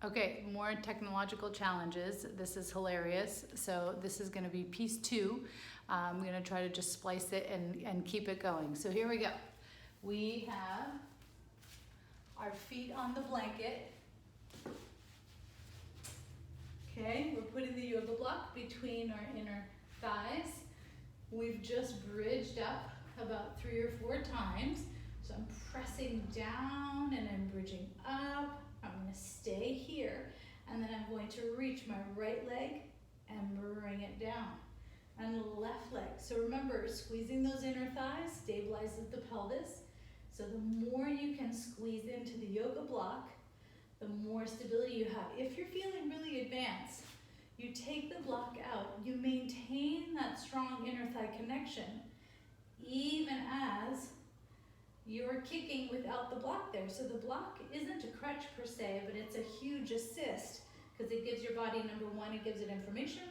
Okay, more technological challenges. This is hilarious. So this is going to be piece 2. I'm going to try to just splice it and keep it going. So here we go. We have our feet on the blanket. Okay, we're putting the yoga block between our inner thighs. We've just bridged up about 3 or 4 times. So I'm pressing down and I'm bridging up. I'm going to stay here, and then I'm going to reach my right leg and bring it down. And left leg. So remember, squeezing those inner thighs stabilizes the pelvis. So the more you can squeeze into the yoga block, the more stability you have. If you're feeling really advanced, you take the block out. You maintain that strong inner thigh connection, even as you're kicking without the block there. So the block isn't a crutch per se, but it's a huge assist because it gives your body, number 1, it gives it information,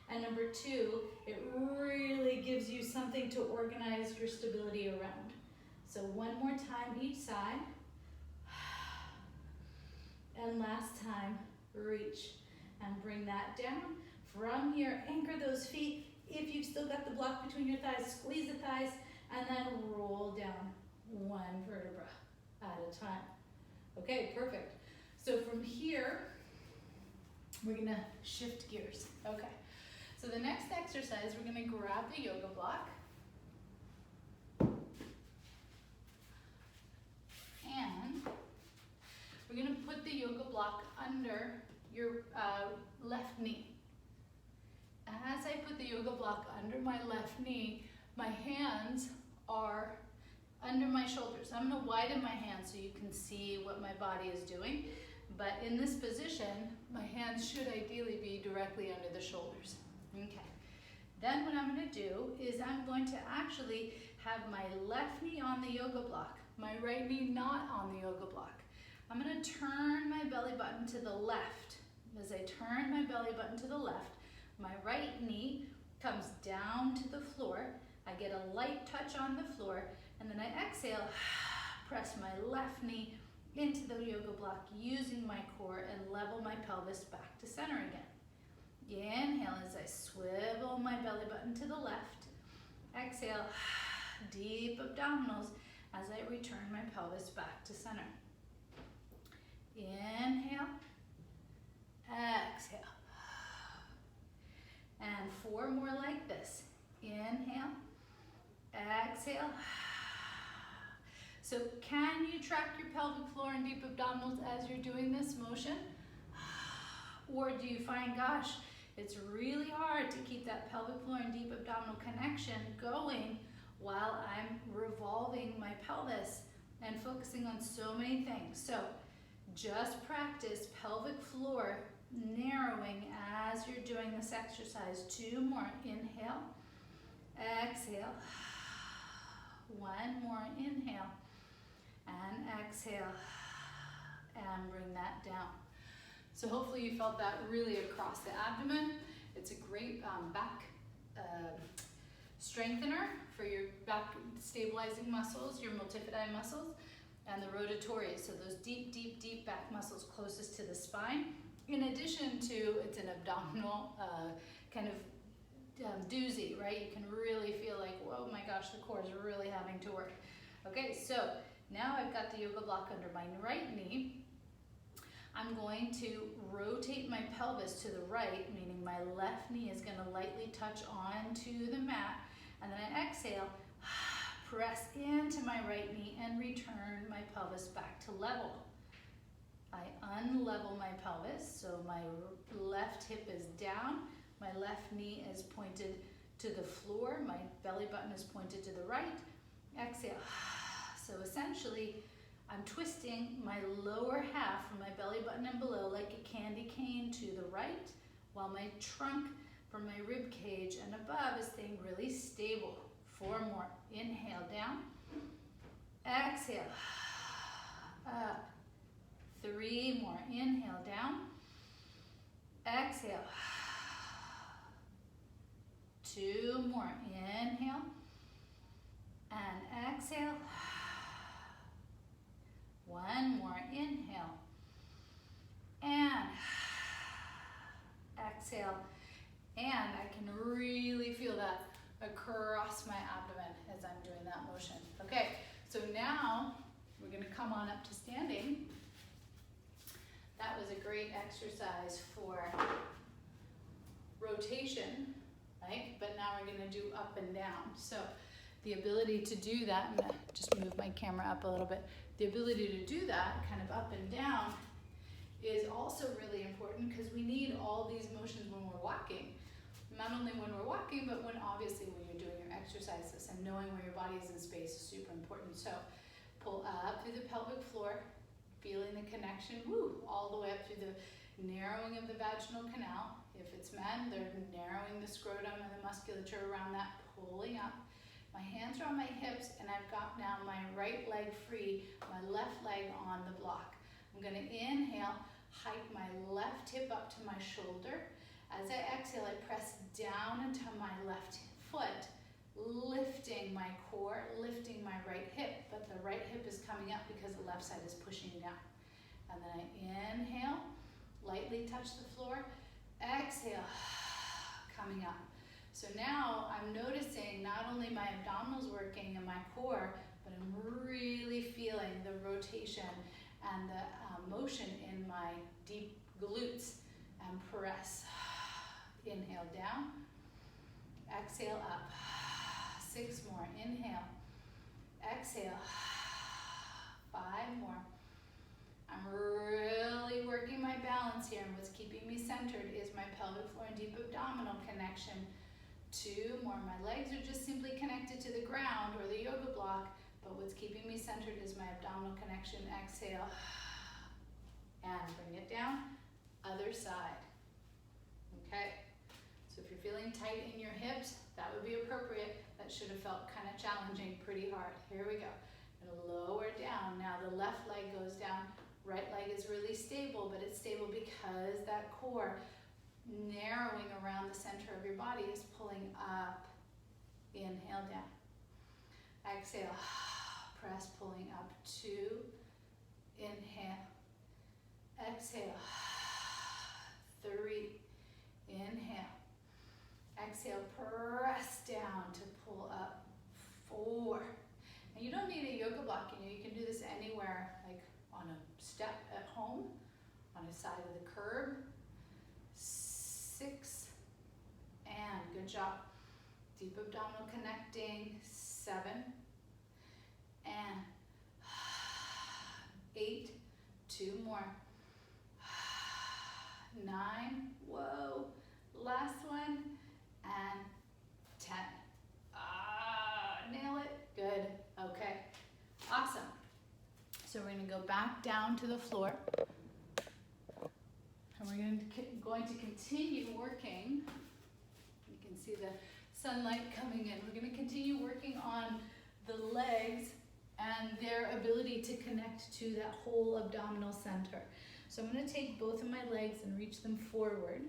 and number 2, it really gives you something to organize your stability around. So one more time each side. And last time, reach and bring that down. From here, anchor those feet. If you've still got the block between your thighs, squeeze the thighs, and then roll down 1 vertebra at a time. Okay, perfect. So from here, we're gonna shift gears. Okay, so the next exercise, we're gonna grab the yoga block. And we're gonna put the yoga block under your left knee. As I put the yoga block under my left knee, my hands are under my shoulders. I'm going to widen my hands so you can see what my body is doing. But in this position, my hands should ideally be directly under the shoulders. Okay. Then what I'm going to do is I'm going to actually have my left knee on the yoga block, my right knee not on the yoga block. I'm going to turn my belly button to the left. As I turn my belly button to the left, my right knee comes down to the floor. I get a light touch on the floor, and then I exhale, press my left knee into the yoga block using my core and level my pelvis back to center again. Inhale as I swivel my belly button to the left. Exhale, deep abdominals as I return my pelvis back to center. Inhale, exhale. And 4 more like this. Inhale, exhale. So can you track your pelvic floor and deep abdominals as you're doing this motion? Or do you find, gosh, it's really hard to keep that pelvic floor and deep abdominal connection going while I'm revolving my pelvis and focusing on so many things? So just practice pelvic floor narrowing as you're doing this exercise. 2 more. Inhale, exhale. 1 more. Inhale and exhale, and bring that down. So hopefully you felt that really across the abdomen. It's a great back strengthener for your back stabilizing muscles, your multifidi muscles, and the rotatories, so those deep, deep, deep back muscles closest to the spine. In addition to, it's an abdominal kind of doozy, right? You can really feel like, whoa, my gosh, the core is really having to work. Okay, so now I've got the yoga block under my right knee. I'm going to rotate my pelvis to the right, meaning my left knee is going to lightly touch onto the mat, and then I exhale, press into my right knee and return my pelvis back to level. I unlevel my pelvis, so my left hip is down, my left knee is pointed to the floor, my belly button is pointed to the right. Exhale. So essentially, I'm twisting my lower half from my belly button and below like a candy cane to the right, while my trunk from my rib cage and above is staying really stable. 4 more. Inhale down. Exhale. Up. 3 more. Inhale down. Exhale. 2 more. Inhale. And exhale. 1 more. Inhale. And and I can really feel that across my abdomen as I'm doing that motion. Okay, so now we're gonna come on up to standing. That was a great exercise for rotation, right? But now we're gonna do up and down. So the ability to do that, I'm gonna just move my camera up a little bit. The ability to do that, kind of up and down, is also really important because we need all these motions when we're walking. Not only when we're walking, but obviously when you're doing your exercises, and knowing where your body is in space is super important. So pull up through the pelvic floor, feeling the connection, all the way up through the narrowing of the vaginal canal. If it's men, they're narrowing the scrotum and the musculature around that, pulling up. My hands are on my hips, and I've got now my right leg free, my left leg on the block. I'm gonna inhale, hike my left hip up to my shoulder. As I exhale, I press down into my left foot, lifting my core, lifting my right hip, but the right hip is coming up because the left side is pushing down. And then I inhale, lightly touch the floor, exhale, coming up. So now I'm noticing not only my abdominals working and my core, but I'm really feeling the rotation and the motion in my deep glutes, and press. Inhale down, exhale up. 6 more, inhale, exhale, 5 more. I'm really working my balance here, and what's keeping me centered is my pelvic floor and deep abdominal connection. 2 more, my legs are just simply connected to the ground or the yoga block, but what's keeping me centered is my abdominal connection. Exhale, and bring it down, other side. Okay, so if you're feeling tight in your hips, that would be appropriate. That should have felt kind of challenging, pretty hard. Here we go. And lower down. Now the left leg goes down, right leg is really stable, but it's stable because that core narrowing around the center of your body is pulling up. Inhale down. Exhale, press, pulling up. 2, inhale. Exhale, 3, inhale. Exhale, press down to pull up. 4. And you don't need a yoga block, you can do this anywhere, like on a step at home, on a side of the curb. 6, and good job. Deep abdominal connecting. 7, and 8, 2 more. 9, whoa, last one, and 10. Nail it, good, okay, awesome. So we're gonna go back down to the floor, and we're going to continue working. You can see the sunlight coming in. We're gonna continue working on the legs and their ability to connect to that whole abdominal center. So I'm going to take both of my legs and reach them forward.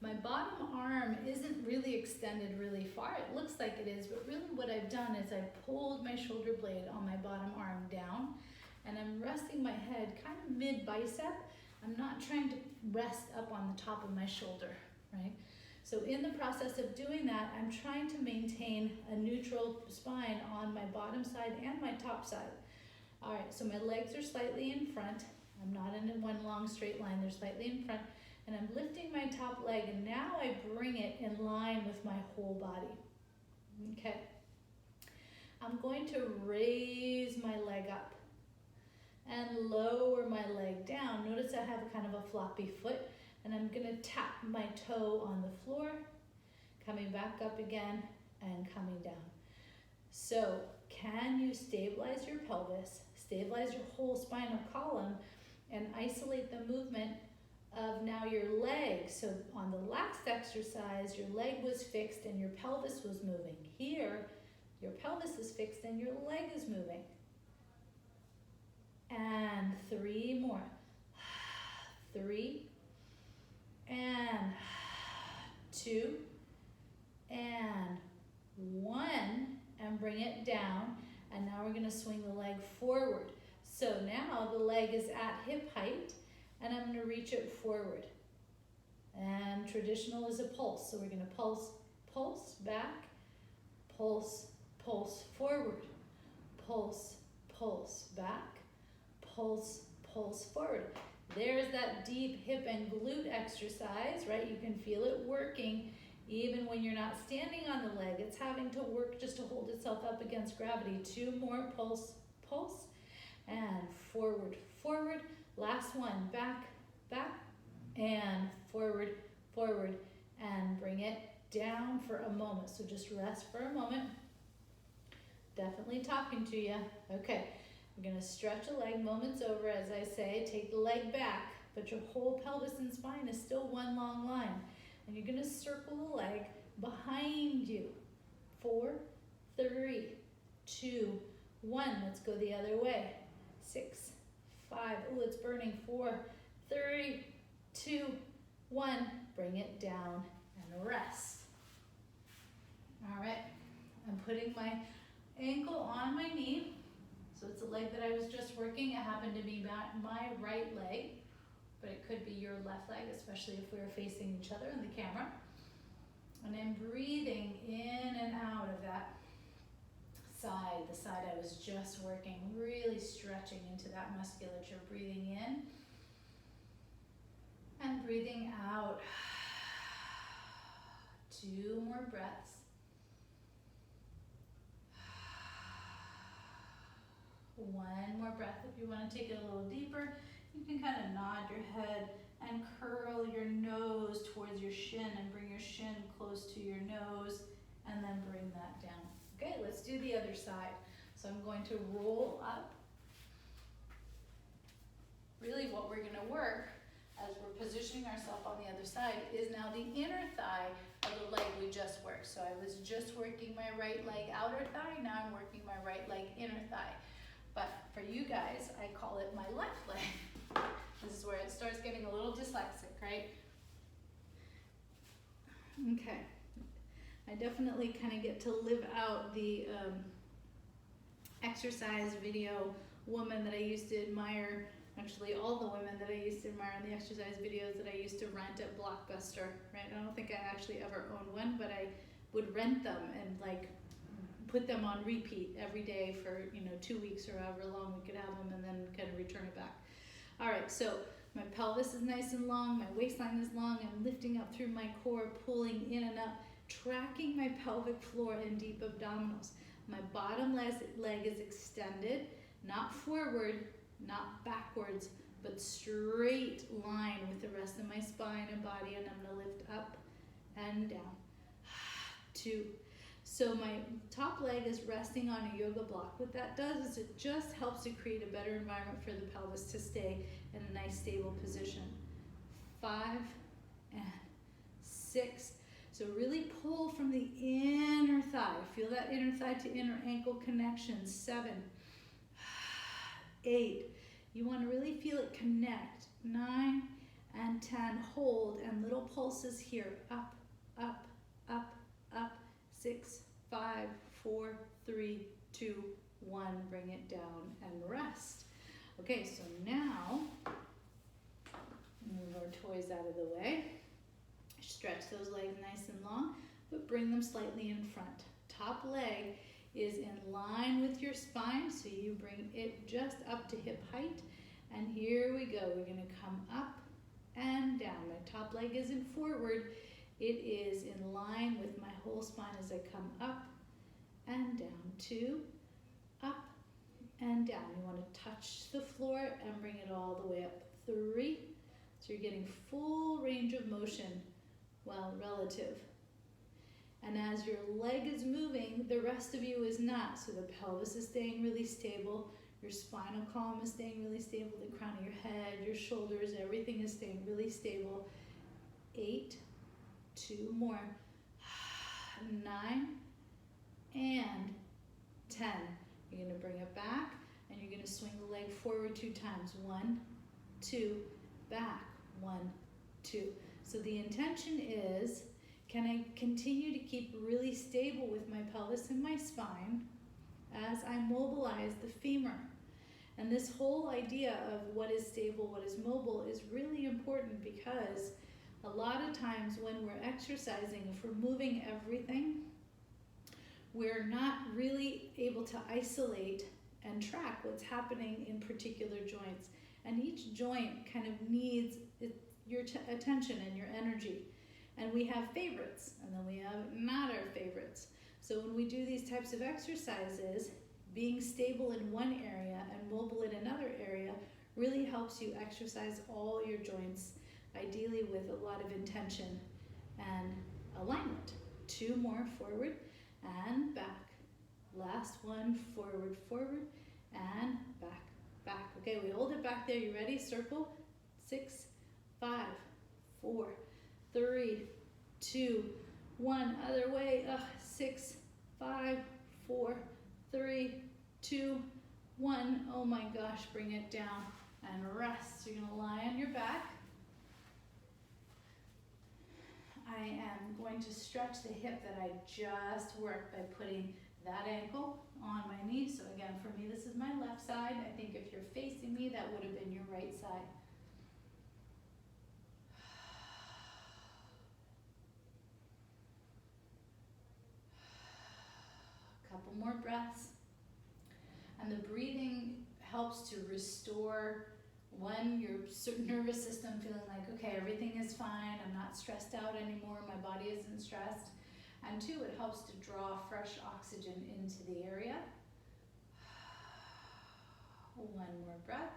My bottom arm isn't really extended really far. It looks like it is, but really what I've done is I've pulled my shoulder blade on my bottom arm down, and I'm resting my head kind of mid-bicep. I'm not trying to rest up on the top of my shoulder, right? So in the process of doing that, I'm trying to maintain a neutral spine on my bottom side and my top side. All right, so my legs are slightly in front. I'm not in one long straight line, they're slightly in front, and I'm lifting my top leg, and now I bring it in line with my whole body. Okay. I'm going to raise my leg up and lower my leg down. Notice I have kind of a floppy foot, and I'm gonna tap my toe on the floor, coming back up again and coming down. So can you stabilize your pelvis, stabilize your whole spinal column, and isolate the movement of now your leg? So on the last exercise, your leg was fixed and your pelvis was moving. Here, your pelvis is fixed and your leg is moving. And 3 more. 3, and 2, and 1, and bring it down. And now we're gonna swing the leg forward. So now the leg is at hip height, and I'm gonna reach it forward. And traditional is a pulse. So we're gonna pulse, pulse, back, pulse, pulse, forward, pulse, pulse, back, pulse, pulse, forward. There's that deep hip and glute exercise, right? You can feel it working even when you're not standing on the leg. It's having to work just to hold itself up against gravity. 2 more, pulse, pulse, and forward, forward. Last one, back, back, and forward, forward, and bring it down for a moment. So just rest for a moment. Definitely talking to you. Okay, we're gonna stretch a leg, moments over, as I say, take the leg back, but your whole pelvis and spine is still one long line. And you're gonna circle the leg behind you. 4, 3, 2, 1. Let's go the other way. 6, 5, oh, it's burning. 4, 3, 2, 1. Bring it down and rest. All right, I'm putting my ankle on my knee. So it's a leg that I was just working. It happened to be my right leg, but it could be your left leg, especially if we were facing each other in the camera. And I'm breathing in and out of that side, the side I was just working, really stretching into that musculature. Breathing in and breathing out. 2 more breaths. One more breath. If you want to take it a little deeper, you can kind of nod your head and curl your nose towards your shin and bring your shin close to your nose and then bring that down. Okay, let's do the other side. So I'm going to roll up. Really what we're going to work as we're positioning ourselves on the other side is now the inner thigh of the leg we just worked. So I was just working my right leg outer thigh, now I'm working my right leg inner thigh. But for you guys, I call it my left leg. This is where it starts getting a little dyslexic, right? Okay. I definitely kind of get to live out the exercise video woman that I used to admire. Actually, all the women that I used to admire in the exercise videos that I used to rent at Blockbuster, right? I don't think I actually ever owned one, but I would rent them and like put them on repeat every day for 2 weeks or however long we could have them, and then kind of return it back. All right, so my pelvis is nice and long, my waistline is long, I'm lifting up through my core, pulling in and up, tracking my pelvic floor and deep abdominals. My bottom leg is extended, not forward, not backwards, but straight line with the rest of my spine and body, and I'm gonna lift up and down. 2. So my top leg is resting on a yoga block. What that does is it just helps to create a better environment for the pelvis to stay in a nice stable position. 5 and 6. So really pull from the inner thigh. Feel that inner thigh to inner ankle connection. 7, 8. You want to really feel it connect. 9 and 10. Hold and little pulses here. Up, up, up, up. 6, 5, 4, 3, 2, 1. Bring it down and rest. Okay, so now move our toys out of the way. Stretch those legs nice and long, but bring them slightly in front. Top leg is in line with your spine, so you bring it just up to hip height. And here we go. We're going to come up and down. My top leg isn't forward. It is in line with my whole spine as I come up and down. 2, up and down. You want to touch the floor and bring it all the way up. 3, so you're getting full range of motion, well, relative. And as your leg is moving, the rest of you is not. So the pelvis is staying really stable, your spinal column is staying really stable, the crown of your head, your shoulders, everything is staying really stable. 8, 2 more, 9 and 10. You're going to bring it back and you're going to swing the leg forward 2 times. 1, 2, back, 1, 2. So the intention is, can I continue to keep really stable with my pelvis and my spine as I mobilize the femur? And this whole idea of what is stable, what is mobile is really important, because a lot of times when we're exercising, if we're moving everything, we're not really able to isolate and track what's happening in particular joints. And each joint kind of needs your attention and your energy. And we have favorites, and then we have not our favorites. So when we do these types of exercises, being stable in one area and mobile in another area really helps you exercise all your joints, ideally with a lot of intention and alignment. 2 more, forward and back. Last one, forward, forward, and back, back. Okay, we hold it back there. You ready? Circle. 6, 5, 4, 3, 2, 1. Other way. 6, 5, 4, 3, 2, 1. Oh my gosh, bring it down and rest. You're gonna lie on your back. I am going to stretch the hip that I just worked by putting that ankle on my knee. So again, for me, this is my left side. I think if you're facing me, that would have been your right side. Couple more breaths. And the breathing helps to restore, one, your nervous system feeling like, okay, everything is fine, I'm not stressed out anymore, my body isn't stressed. And 2, it helps to draw fresh oxygen into the area. 1 more breath.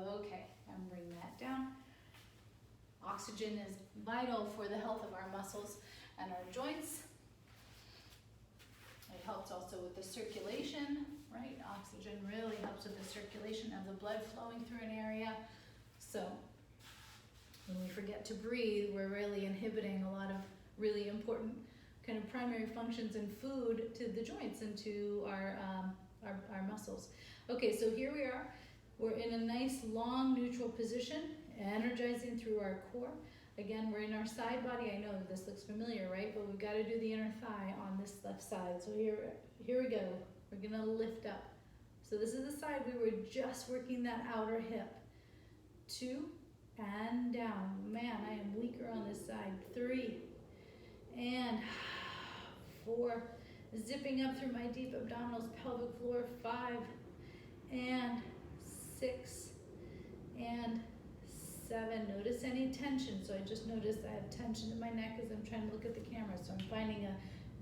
Okay, and bring that down. Oxygen is vital for the health of our muscles and our joints. It helps also with the circulation, right? Oxygen really helps with the circulation of the blood flowing through an area. So when we forget to breathe, we're really inhibiting a lot of really important kind of primary functions in food to the joints and to our muscles. Okay, so here we are. We're in a nice long neutral position, energizing through our core. Again, we're in our side body. I know this looks familiar, right? But we've got to do the inner thigh on this left side. So here we go. We're gonna lift up. So this is the side we were just working that outer hip. 2 and down. Man, I am weaker on this side. 3 and 4. Zipping up through my deep abdominals, pelvic floor. 5 and 6 and 7. Notice any tension. So I just noticed I have tension in my neck as I'm trying to look at the camera. So I'm finding a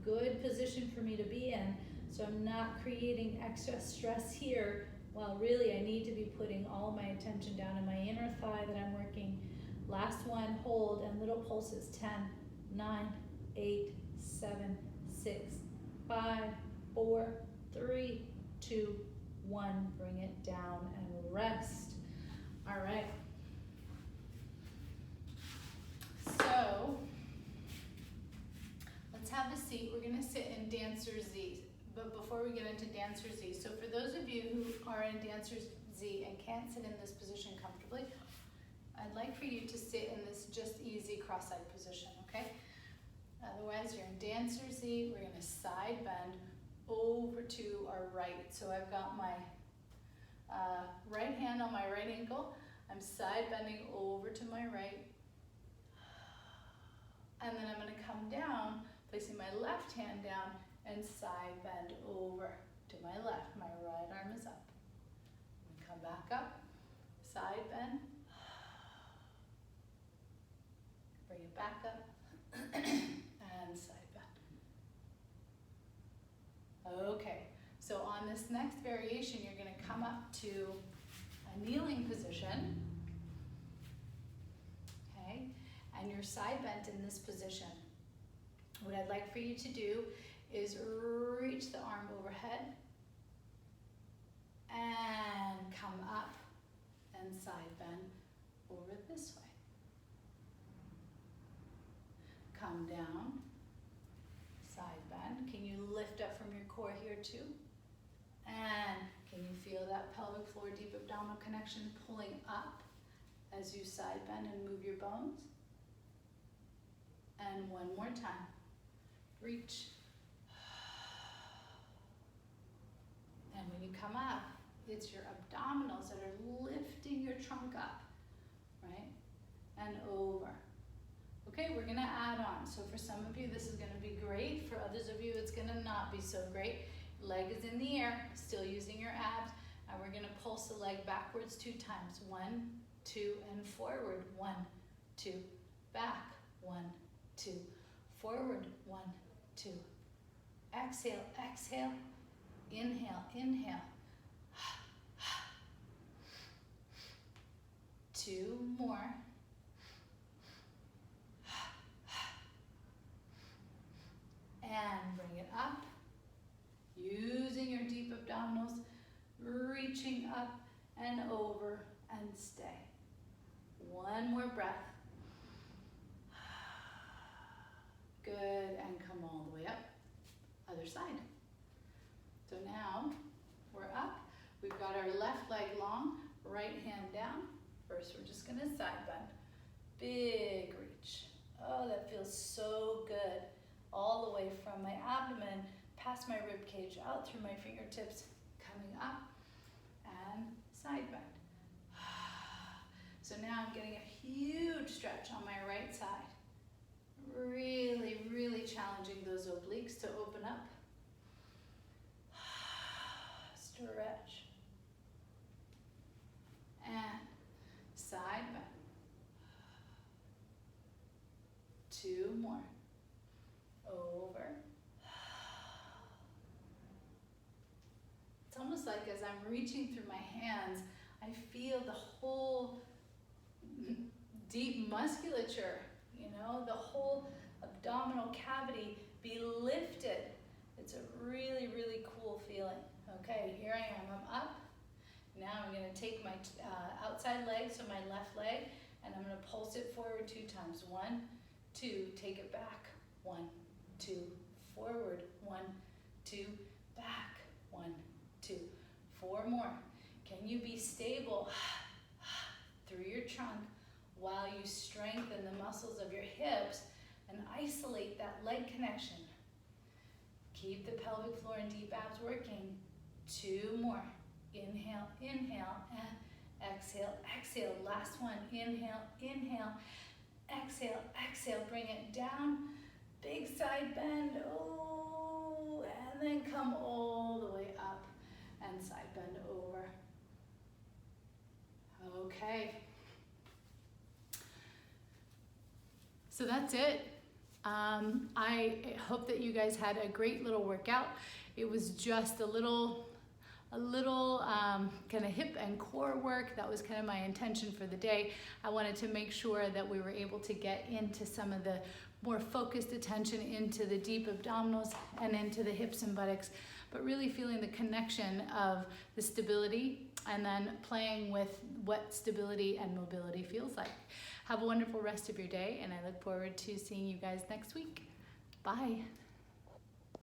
good position for me to be in. So I'm not creating extra stress here, while really I need to be putting all my attention down in my inner thigh that I'm working. Last one, hold, and little pulses. 10, 9, 8, 7, 6, 5, 4, 3, 2, 1. Bring it down and rest. All right. So let's have a seat. We're going to sit in Dancer Z. But before we get into Dancer Z, so for those of you who are in Dancer Z and can't sit in this position comfortably, I'd like for you to sit in this just easy cross-eyed position, okay? Otherwise, you're in Dancer Z. We're going to side bend over to our right. So I've got my right hand on my right ankle. I'm side bending over to my right. And then I'm going to come down, placing my left hand down and side bend over to my left. My right arm is up. Come back up, side bend. Bring it back up and side bend. Okay, so on this next variation, you're going to come up to a kneeling position. Okay, and you're side bent in this position. What I'd like for you to do is reach the arm overhead and come up and side bend over this way. Come down, side bend. Can you lift up from your core here too? And can you feel that pelvic floor, deep abdominal connection pulling up as you side bend and move your bones? And one more time. Reach. And when you come up, It's your abdominals that are lifting your trunk up, right? And over. Okay, we're gonna add on. So for some of you, this is gonna be great. For others of you, it's gonna not be so great. Leg is in the air, still using your abs, and we're gonna pulse the leg backwards 2 times. 1, 2, and forward. 1, 2, back. 1, 2, forward. 1, 2. Exhale, exhale, inhale, inhale. 2 more. And bring it up. Using your deep abdominals, reaching up and over and stay. 1 more breath. Good, and come all the way up. Other side. So now we're up. We've got our left leg long, right hand down. First, we're just gonna side bend. Big reach. Oh, that feels so good. All the way from my abdomen, past my rib cage, out through my fingertips, coming up, and side bend. So now I'm getting a huge stretch on my right side. Really, really challenging those obliques to open up. Stretch. And side bend. 2 more. Over. It's almost like as I'm reaching through my hands, I feel the whole deep musculature, you know, the whole abdominal cavity be lifted. It's a really, really cool feeling. Okay, here I am, I'm up. Now I'm gonna take my outside leg, so my left leg, and I'm gonna pulse it forward 2 times. 1, 2, take it back. 1, 2, forward. 1, 2, back. 1, 2, 4 more. Can you be stable through your trunk while you strengthen the muscles of your hips and isolate that leg connection? Keep the pelvic floor and deep abs working. 2 more. Inhale, inhale, and exhale, exhale. Last one. Inhale, inhale, exhale, exhale. Bring it down. Big side bend. Oh, and then come all the way up and side bend over. Okay. So that's it. I hope that you guys had a great little workout. It was just a little kind of hip and core work. That was kind of my intention for the day. I wanted to make sure that we were able to get into some of the more focused attention into the deep abdominals and into the hips and buttocks, but really feeling the connection of the stability and then playing with what stability and mobility feels like. Have a wonderful rest of your day, and I look forward to seeing you guys next week. Bye.